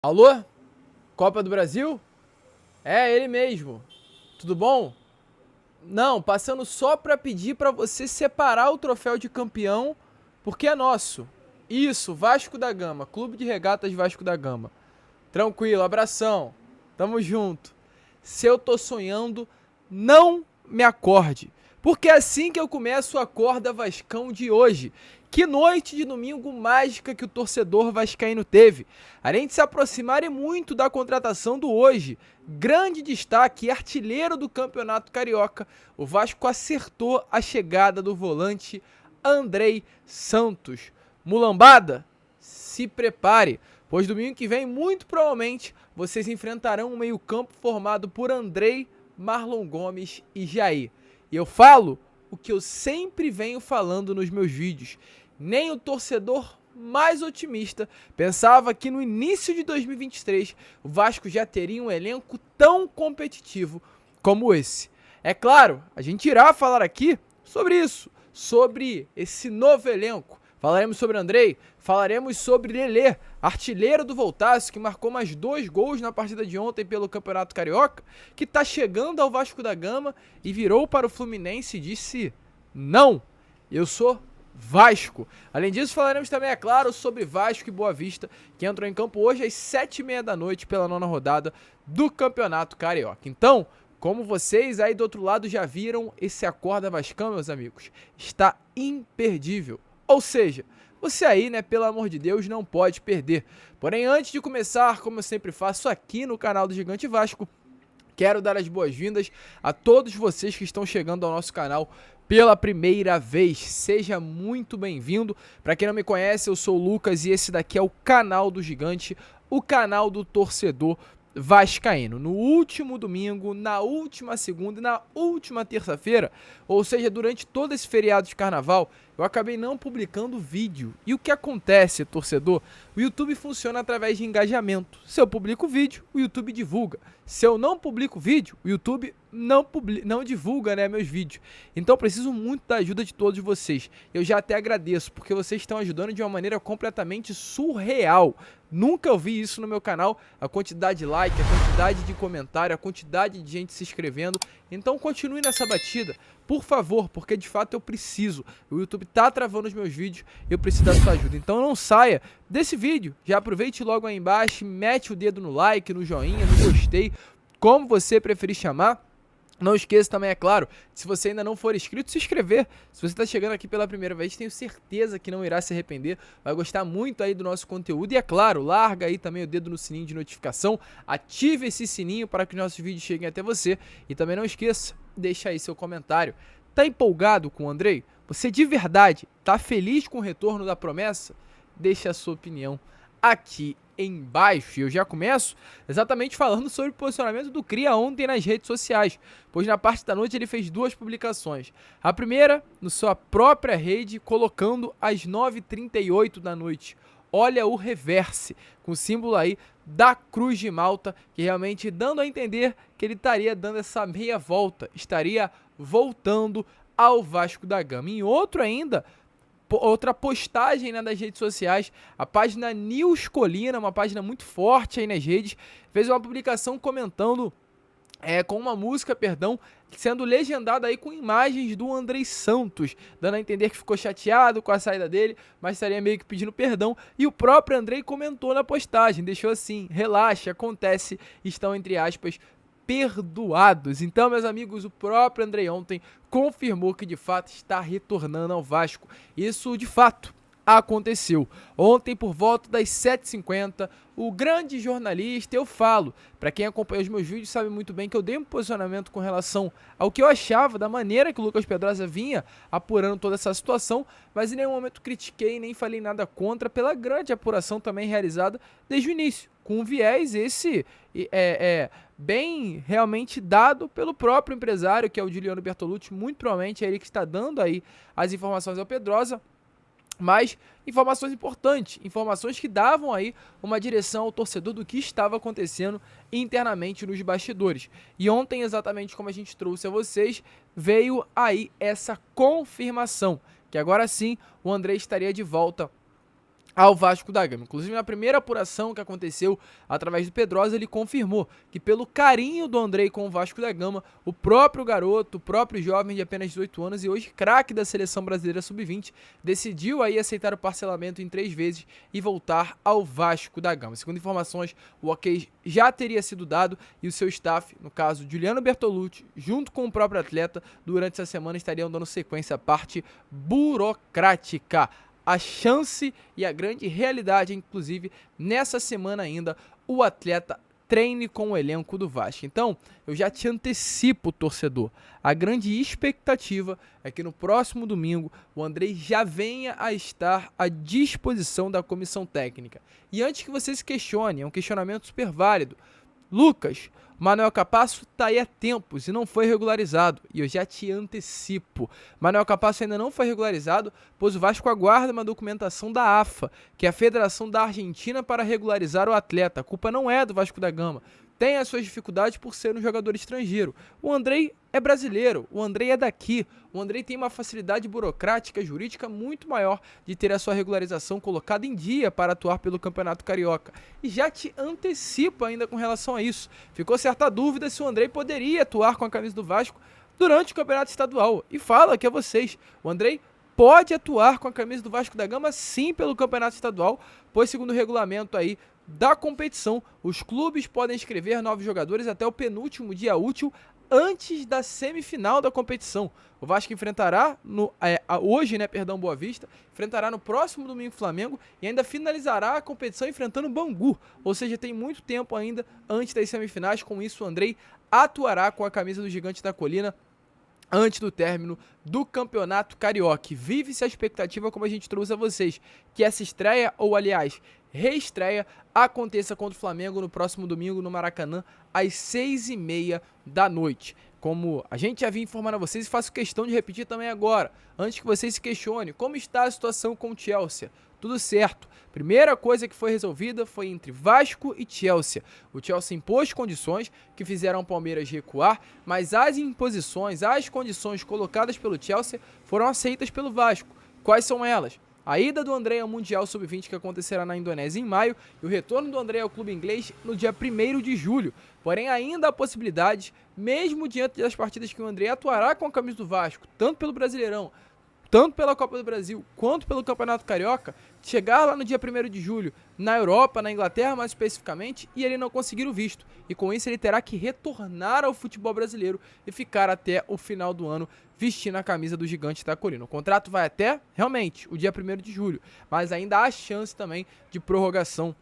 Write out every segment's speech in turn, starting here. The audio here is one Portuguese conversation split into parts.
Alô? Copa do Brasil? É, ele mesmo. Tudo bom? Não, passando só pra pedir pra você separar o troféu de campeão, porque é nosso. Isso, Vasco da Gama, Clube de Regatas Vasco da Gama. Tranquilo, abração. Tamo junto. Se eu tô sonhando, não me acorde. Porque é assim que eu começo o Acorda Vascão de hoje. Que noite de domingo mágica que o torcedor vascaíno teve. Além de se aproximarem muito da contratação do hoje, grande destaque, artilheiro do Campeonato Carioca, o Vasco acertou a chegada do volante Andrei Santos. Mulambada, se prepare, pois domingo que vem, muito provavelmente, vocês enfrentarão um meio-campo formado por Andrei, Marlon Gomes e Jair. E eu falo o que eu sempre venho falando nos meus vídeos. Nem o torcedor mais otimista pensava que no início de 2023 o Vasco já teria um elenco tão competitivo como esse. É claro, a gente irá falar aqui sobre isso, sobre esse novo elenco. Falaremos sobre Andrei, falaremos sobre Lelê, artilheiro do Voltaço, que marcou mais 2 gols na partida de ontem pelo Campeonato Carioca, que está chegando ao Vasco da Gama e virou para o Fluminense e disse: não, eu sou Vasco. Além disso, falaremos também, é claro, sobre Vasco e Boa Vista, que entrou em campo hoje às 7h30 da noite pela 9ª rodada do Campeonato Carioca. Então, como vocês aí do outro lado já viram, esse Acorda Vascão, meus amigos, está imperdível. Ou seja, você aí, né, pelo amor de Deus, não pode perder. Porém, antes de começar, como eu sempre faço aqui no canal do Gigante Vasco, quero dar as boas-vindas a todos vocês que estão chegando ao nosso canal pela primeira vez. Seja muito bem-vindo. Para quem não me conhece, eu sou o Lucas e esse daqui é o canal do Gigante, o canal do torcedor vascaíno. No último domingo, na última segunda e na última terça-feira, ou seja, durante todo esse feriado de carnaval, eu acabei não publicando vídeo. E o que acontece, torcedor? O YouTube funciona através de engajamento. Se eu publico vídeo, o YouTube divulga. Se eu não publico vídeo, o YouTube não divulga, né, meus vídeos. Então eu preciso muito da ajuda de todos vocês. Eu já até agradeço, porque vocês estão ajudando de uma maneira completamente surreal. Nunca ouvi isso no meu canal, a quantidade de like, a quantidade de comentário, a quantidade de gente se inscrevendo. Então continue nessa batida, por favor, porque de fato eu preciso. O YouTube tá travando os meus vídeos, eu preciso da sua ajuda. Então não saia desse vídeo, já aproveite logo aí embaixo, mete o dedo no like, no joinha, no gostei, como você preferir chamar. Não esqueça também, é claro, se você ainda não for inscrito, se inscrever. Se você está chegando aqui pela primeira vez, tenho certeza que não irá se arrepender, vai gostar muito aí do nosso conteúdo. E é claro, larga aí também o dedo no sininho de notificação, ative esse sininho para que nossos vídeos cheguem até você. E também não esqueça, deixa aí seu comentário. Tá empolgado com o Andrei? Você de verdade tá feliz com o retorno da promessa? Deixa a sua opinião aqui embaixo. E eu já começo exatamente falando sobre o posicionamento do Cria ontem nas redes sociais, pois na parte da noite ele fez 2 publicações. A primeira, na sua própria rede, colocando às 9h38 da noite: olha o reverse, com o símbolo aí da Cruz de Malta, que realmente dando a entender que ele estaria dando essa meia volta, estaria voltando ao Vasco da Gama. Em outro ainda, outra postagem, né, das redes sociais, a página News Colina, uma página muito forte aí nas redes, fez uma publicação comentando com uma música, sendo legendada aí com imagens do Andrei Santos, dando a entender que ficou chateado com a saída dele, mas estaria meio que pedindo perdão. E o próprio Andrei comentou na postagem, deixou assim: relaxa, acontece, estão entre aspas perdoados. Então, meus amigos, o próprio Andrei ontem confirmou que de fato está retornando ao Vasco. Isso de fato aconteceu. Ontem, por volta das 7h50, o grande jornalista, eu falo, para quem acompanha os meus vídeos sabe muito bem que eu dei um posicionamento com relação ao que eu achava da maneira que o Lucas Pedrosa vinha apurando toda essa situação, mas em nenhum momento critiquei nem falei nada contra, pela grande apuração também realizada desde o início, com um viés esse bem realmente dado pelo próprio empresário, que é o Giuliano Bertolucci. Muito provavelmente é ele que está dando aí as informações ao Pedrosa, mas informações importantes, informações que davam aí uma direção ao torcedor do que estava acontecendo internamente nos bastidores. E ontem, exatamente como a gente trouxe a vocês, veio aí essa confirmação, que agora sim o Andrei estaria de volta ao Vasco da Gama. Inclusive, na primeira apuração que aconteceu através do Pedrosa, ele confirmou que pelo carinho do Andrei com o Vasco da Gama, o próprio garoto, o próprio jovem de apenas 18 anos e hoje craque da seleção brasileira sub-20, decidiu aí aceitar o parcelamento em 3 vezes e voltar ao Vasco da Gama. Segundo informações, o ok já teria sido dado e o seu staff, no caso Juliano Bertolucci, junto com o próprio atleta, durante essa semana estariam dando sequência à parte burocrática. A chance e a grande realidade, inclusive, nessa semana ainda, o atleta treine com o elenco do Vasco. Então, eu já te antecipo, torcedor, a grande expectativa é que no próximo domingo o Andrei já venha a estar à disposição da comissão técnica. E antes que você se questione, é um questionamento super válido, Lucas, Manuel Capasso está aí há tempos e não foi regularizado. E eu já te antecipo. Manuel Capasso ainda não foi regularizado, pois o Vasco aguarda uma documentação da AFA, que é a Federação da Argentina, para regularizar o atleta. A culpa não é do Vasco da Gama. Tem as suas dificuldades por ser um jogador estrangeiro. O Andrei é brasileiro, o Andrei é daqui. O Andrei tem uma facilidade burocrática, jurídica muito maior de ter a sua regularização colocada em dia para atuar pelo Campeonato Carioca. E já te antecipo ainda com relação a isso. Ficou certa dúvida se o Andrei poderia atuar com a camisa do Vasco durante o Campeonato Estadual. E falo aqui a vocês, o Andrei pode atuar com a camisa do Vasco da Gama sim pelo Campeonato Estadual, pois segundo o regulamento aí da competição, os clubes podem inscrever novos jogadores até o penúltimo dia útil antes da semifinal da competição. O Vasco enfrentará hoje, Boa Vista, enfrentará no próximo domingo o Flamengo e ainda finalizará a competição enfrentando o Bangu. Ou seja, tem muito tempo ainda antes das semifinais. Com isso, o Andrei atuará com a camisa do Gigante da Colina antes do término do Campeonato Carioca. Vive-se a expectativa, como a gente trouxe a vocês, que essa estreia, ou aliás, reestreia, aconteça contra o Flamengo no próximo domingo no Maracanã, às 6h30 da noite. Como a gente já vinha informando a vocês, e faço questão de repetir também agora, antes que vocês se questionem, como está a situação com o Chelsea? Tudo certo. Primeira coisa que foi resolvida foi entre Vasco e Chelsea. O Chelsea impôs condições que fizeram o Palmeiras recuar, mas as imposições, as condições colocadas pelo Chelsea foram aceitas pelo Vasco. Quais são elas? A ida do Andrei ao Mundial Sub-20, que acontecerá na Indonésia em maio, e o retorno do Andrei ao clube inglês no dia 1º de julho. Porém, ainda há possibilidades, mesmo diante das partidas que o Andrei atuará com a camisa do Vasco, tanto pelo Brasileirão, tanto pela Copa do Brasil, quanto pelo Campeonato Carioca, chegar lá no dia 1º de julho, na Europa, na Inglaterra mais especificamente, e ele não conseguir o visto. E com isso ele terá que retornar ao futebol brasileiro e ficar até o final do ano vestindo a camisa do Gigante da Colina. O contrato vai até, realmente, o dia 1º de julho, mas ainda há chance também de prorrogação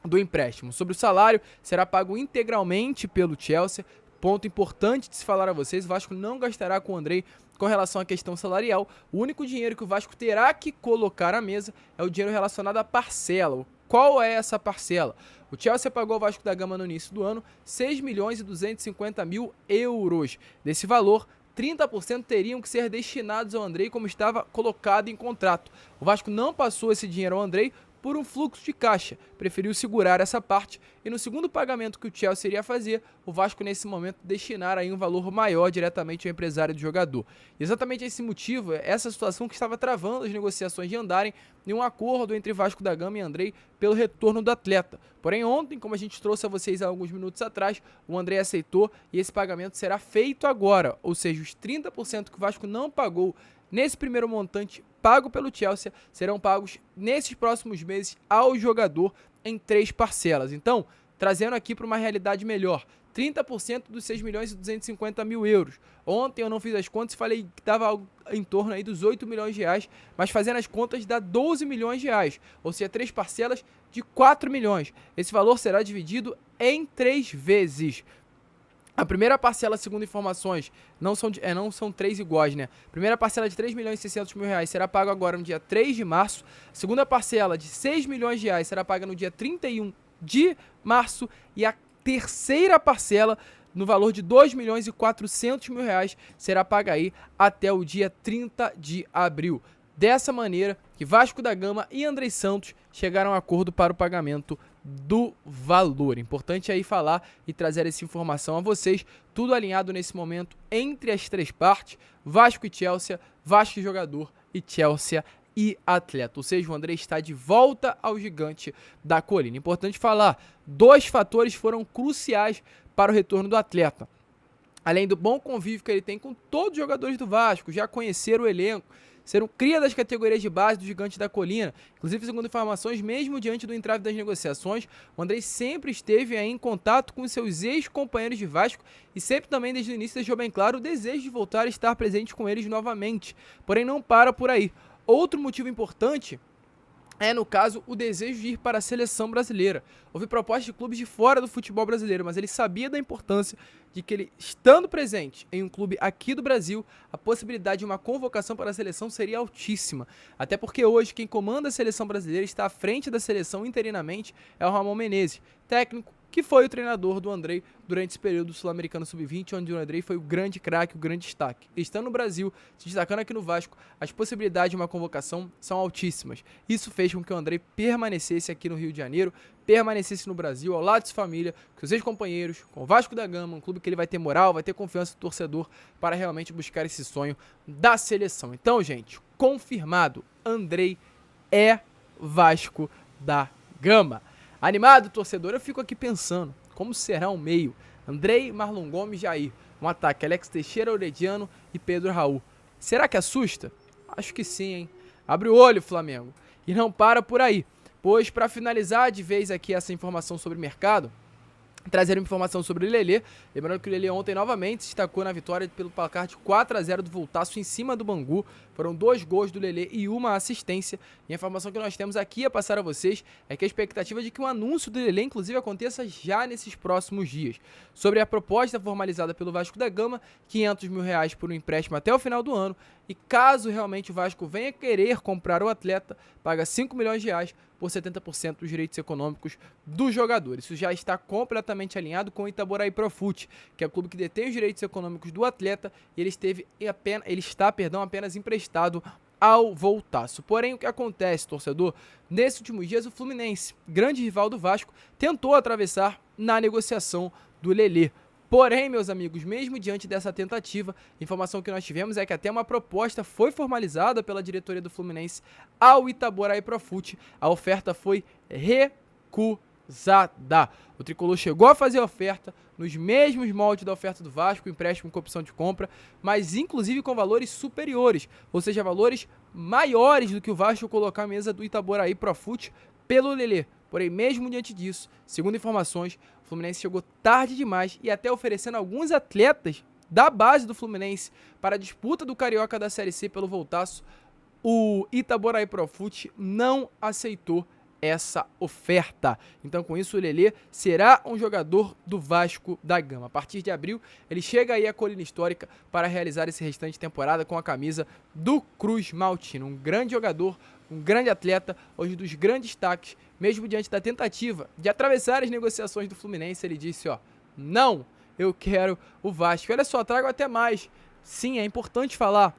do empréstimo. Sobre o salário, será pago integralmente pelo Chelsea. Ponto importante de se falar a vocês, o Vasco não gastará com o Andrei com relação à questão salarial. O único dinheiro que o Vasco terá que colocar à mesa é o dinheiro relacionado à parcela. Qual é essa parcela? O Chelsea pagou ao Vasco da Gama no início do ano 6.250.000 euros. Desse valor, 30% teriam que ser destinados ao Andrei, como estava colocado em contrato. O Vasco não passou esse dinheiro ao Andrei por um fluxo de caixa, preferiu segurar essa parte e no segundo pagamento que o Chelsea iria fazer, o Vasco nesse momento destinar aí um valor maior diretamente ao empresário do jogador. E exatamente esse motivo, essa situação que estava travando as negociações de andarem em um acordo entre Vasco da Gama e Andrei pelo retorno do atleta. Porém ontem, como a gente trouxe a vocês há alguns minutos atrás, o Andrei aceitou e esse pagamento será feito agora, ou seja, os 30% que o Vasco não pagou nesse primeiro montante pago pelo Chelsea serão pagos nesses próximos meses ao jogador em 3 parcelas. Então, trazendo aqui para uma realidade melhor, 30% dos 6.250.000 euros. Ontem eu não fiz as contas e falei que estava em torno aí dos 8 milhões de reais, mas fazendo as contas dá 12 milhões de reais, ou seja, 3 parcelas de 4 milhões. Esse valor será dividido em 3 vezes. A primeira parcela, segundo informações, não são 3 iguais, né? A primeira parcela de 3.600.000 reais será paga agora no dia 3 de março. A segunda parcela de 6 milhões de reais será paga no dia 31 de março. E a terceira parcela, no valor de 2.400.000 reais, será paga aí até o dia 30 de abril. Dessa maneira que Vasco da Gama e Andrei Santos chegaram a acordo para o pagamento do valor. Importante aí falar e trazer essa informação a vocês, tudo alinhado nesse momento entre as 3 partes, Vasco e Chelsea, Vasco e jogador e Chelsea e atleta. Ou seja, o Andrei está de volta ao Gigante da Colina. Importante falar, 2 fatores foram cruciais para o retorno do atleta. Além do bom convívio que ele tem com todos os jogadores do Vasco, já conheceram o elenco, ser um cria das categorias de base do Gigante da Colina. Inclusive, segundo informações, mesmo diante do entrave das negociações, o Andrei sempre esteve aí em contato com seus ex-companheiros de Vasco e sempre também desde o início deixou bem claro o desejo de voltar a estar presente com eles novamente. Porém, não para por aí. Outro motivo importante é, no caso, o desejo de ir para a seleção brasileira. Houve propostas de clubes de fora do futebol brasileiro, mas ele sabia da importância de que ele, estando presente em um clube aqui do Brasil, a possibilidade de uma convocação para a seleção seria altíssima. Até porque hoje quem comanda a seleção brasileira está à frente da seleção interinamente é o Ramon Menezes, técnico que foi o treinador do Andrei durante esse período sul-americano sub-20, onde o Andrei foi o grande craque, o grande destaque. Estando no Brasil, se destacando aqui no Vasco, as possibilidades de uma convocação são altíssimas. Isso fez com que o Andrei permanecesse aqui no Rio de Janeiro, permanecesse no Brasil, ao lado de sua família, com seus ex-companheiros, com o Vasco da Gama, um clube que ele vai ter moral, vai ter confiança do torcedor para realmente buscar esse sonho da seleção. Então, gente, confirmado, Andrei é Vasco da Gama. Animado, torcedor, eu fico aqui pensando, como será o meio? Andrei, Marlon Gomes, Jair. Um ataque, Alex Teixeira, Orediano e Pedro Raul. Será que assusta? Acho que sim, hein? Abre o olho, Flamengo. E não para por aí, pois para finalizar de vez aqui essa informação sobre o mercado, trazer uma informação sobre o Lelê. Lembrando que o Lelê ontem novamente se destacou na vitória pelo placar de 4-0 do Voltaço em cima do Bangu. Foram 2 gols do Lelê e uma assistência. E a informação que nós temos aqui a passar a vocês é que a expectativa é de que o anúncio do Lelê, inclusive, aconteça já nesses próximos dias. Sobre a proposta formalizada pelo Vasco da Gama, R$500 mil por um empréstimo até o final do ano. E caso realmente o Vasco venha querer comprar o atleta, paga R$5 milhões por 70% dos direitos econômicos do jogador. Isso já está completamente alinhado com o Itaboraí Profute, que é o clube que detém os direitos econômicos do atleta e ele está apenas emprestado ao Voltaço. Porém, o que acontece, torcedor? Nesses últimos dias, o Fluminense, grande rival do Vasco, tentou atravessar na negociação do Lelê. Porém, meus amigos, mesmo diante dessa tentativa, a informação que nós tivemos é que até uma proposta foi formalizada pela diretoria do Fluminense ao Itaboraí Profute. A oferta foi recusada. O tricolor chegou a fazer a oferta nos mesmos moldes da oferta do Vasco, empréstimo com opção de compra, mas inclusive com valores superiores, ou seja, valores maiores do que o Vasco colocar à mesa do Itaboraí Profute pelo Lelê. Porém, mesmo diante disso, segundo informações, o Fluminense chegou tarde demais e até oferecendo alguns atletas da base do Fluminense para a disputa do Carioca da Série C pelo Voltaço. O Itaboraí Profute não aceitou essa oferta. Então, com isso, o Lelê será um jogador do Vasco da Gama. A partir de abril, ele chega aí à Colina Histórica para realizar esse restante de temporada com a camisa do Cruz Maltino. Um grande jogador, um grande atleta, hoje dos grandes destaques, mesmo diante da tentativa de atravessar as negociações do Fluminense, ele disse, ó, não, eu quero o Vasco. Olha só, trago até mais. Sim, é importante falar,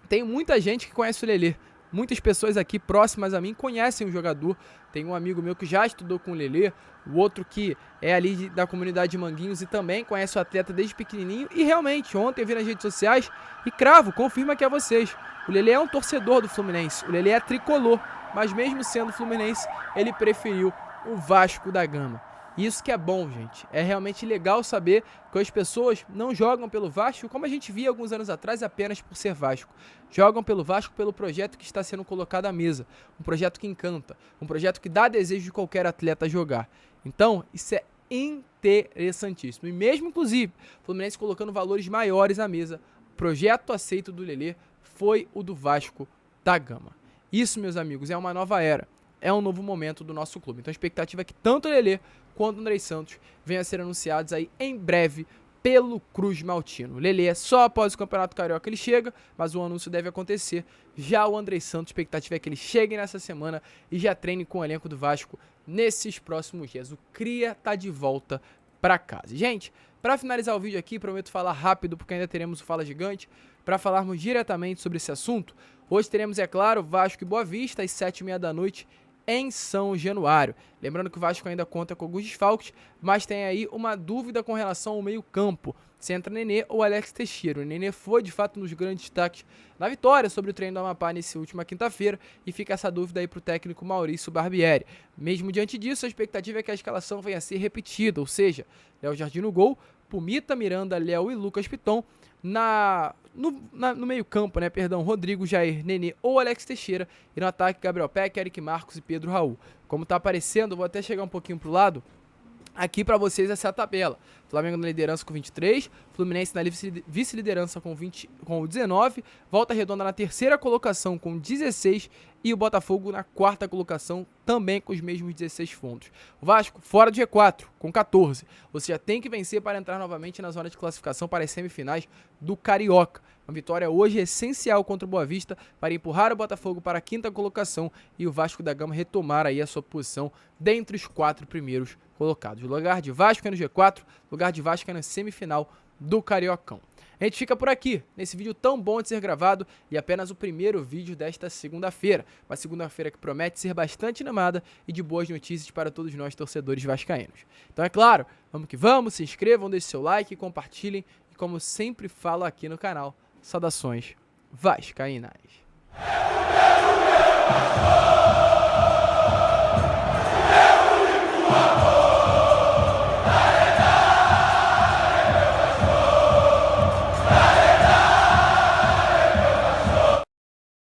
tem muita gente que conhece o Lelê. Muitas pessoas aqui próximas a mim conhecem o jogador. Tem um amigo meu que já estudou com o Lelê, o outro que é ali da comunidade de Manguinhos e também conhece o atleta desde pequenininho. E realmente, ontem eu vi nas redes sociais e cravo, confirma aqui a vocês. O Lelê é um torcedor do Fluminense, o Lelê é tricolor, mas mesmo sendo Fluminense, ele preferiu o Vasco da Gama. Isso que é bom, gente. É realmente legal saber que as pessoas não jogam pelo Vasco, como a gente via alguns anos atrás, apenas por ser Vasco. Jogam pelo Vasco pelo projeto que está sendo colocado à mesa. Um projeto que encanta. Um projeto que dá desejo de qualquer atleta jogar. Então, isso é interessantíssimo. E mesmo, inclusive, o Fluminense colocando valores maiores à mesa, o projeto aceito do Lelê foi o do Vasco da Gama. Isso, meus amigos, é uma nova era. É um novo momento do nosso clube. Então a expectativa é que tanto o Lelê quanto o Andrei Santos venham a ser anunciados aí em breve pelo Cruz Maltino. O Lelê só após o Campeonato Carioca ele chega, mas o anúncio deve acontecer. Já o Andrei Santos, a expectativa é que ele chegue nessa semana e já treine com o elenco do Vasco nesses próximos dias. O Cria tá de volta para casa. Gente, para finalizar o vídeo aqui, prometo falar rápido porque ainda teremos o Fala Gigante para falarmos diretamente sobre esse assunto. Hoje teremos, é claro, Vasco e Boa Vista às 7h30 da noite em São Januário. Lembrando que o Vasco ainda conta com alguns desfalques, mas tem aí uma dúvida com relação ao meio-campo. Se entra Nenê ou Alex Teixeira. O Nenê foi, de fato, um dos grandes destaques na vitória sobre o treino do Amapá nessa última quinta-feira e fica essa dúvida aí para o técnico Maurício Barbieri. Mesmo diante disso, a expectativa é que a escalação venha a ser repetida, ou seja, Léo Jardim no gol, Pumita, Miranda, Léo e Lucas Piton. No meio campo, Rodrigo, Jair, Nenê ou Alex Teixeira. E no ataque, Gabriel Peck, Eric Marcos e Pedro Raul. Como tá aparecendo, vou até chegar um pouquinho pro lado. Aqui para vocês essa é a tabela. Flamengo na liderança com 23, Fluminense na vice-liderança com 19, Volta Redonda na terceira colocação com 16 e o Botafogo na quarta colocação também com os mesmos 16 pontos. O Vasco fora do G4 com 14, ou seja, tem que vencer para entrar novamente na zona de classificação para as semifinais do Carioca. Uma vitória hoje essencial contra o Boa Vista para empurrar o Botafogo para a quinta colocação e o Vasco da Gama retomar aí a sua posição dentre os 4 primeiros colocados. O lugar de Vasco é no G4, lugar de Vasco é na semifinal do Cariocão. A gente fica por aqui, nesse vídeo tão bom de ser gravado e apenas o primeiro vídeo desta segunda-feira. Uma segunda-feira que promete ser bastante animada e de boas notícias para todos nós torcedores vascaínos. Então é claro, vamos que vamos, se inscrevam, deixem seu like, compartilhem e como sempre falo aqui no canal, saudações vascaínas.